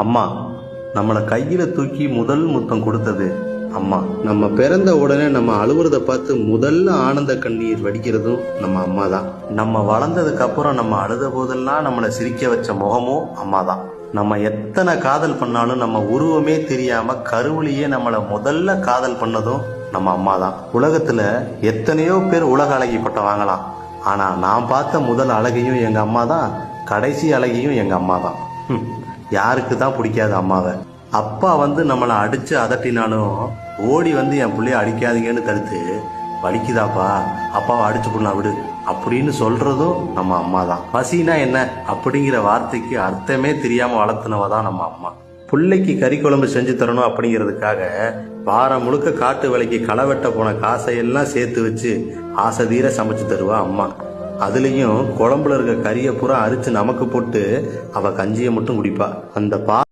அம்மா நம்மளை கையில தூக்கி முதல் முத்தம் கொடுத்தது அம்மா. நம்ம பிறந்த உடனே நம்ம அழுவுறத பார்த்து முதல்ல ஆனந்த கண்ணீர் வடிக்கிறதும் நம்ம அம்மா தான். நம்ம வளர்ந்ததுக்கு அப்புறம் நம்ம அழுத போதெல்லாம் நம்மளை சிரிக்க வச்ச முகமும் அம்மா தான். நம்ம எத்தனை காதல் பண்ணாலும் நம்ம உருவமே தெரியாம கருவிலேயே நம்மளை முதல்ல காதல் பண்ணதும் நம்ம அம்மா தான். உலகத்துல எத்தனையோ பேர் உலக அழகி பட்டம் வாங்கலாம், ஆனா நான் பார்த்த முதல் அழகையும் எங்க அம்மா தான், கடைசி அழகையும் எங்க அம்மா தான். யாருக்கு தான் பிடிக்காது அம்மாவை? அப்பா வந்து நம்மளை அடிச்சு அதட்டினாலும் ஓடி வந்து என் பிள்ளைய அடிக்காதீங்கன்னு தடுத்து, வலிக்குதாப்பா அப்பாவை அடிச்சு போடலாம் விடு அப்படின்னு சொல்றதும் நம்ம அம்மா தான். பசினா என்ன அப்படிங்கிற வார்த்தைக்கு அர்த்தமே தெரியாம வளர்த்துனவ தான் நம்ம அம்மா. பிள்ளைக்கு கறி குழம்பு செஞ்சு தரணும் அப்படிங்கிறதுக்காக வாரம் முழுக்க காட்டு வேலைக்கு களை வெட்ட போன காசையெல்லாம் சேர்த்து வச்சு ஆசை தீர சமைச்சு தருவா அம்மா. அதுலயும் குழம்புல இருக்க கறியை பூரா அரிச்சு நமக்கு போட்டு அவ கஞ்சியை மட்டும் குடிப்பா. அந்த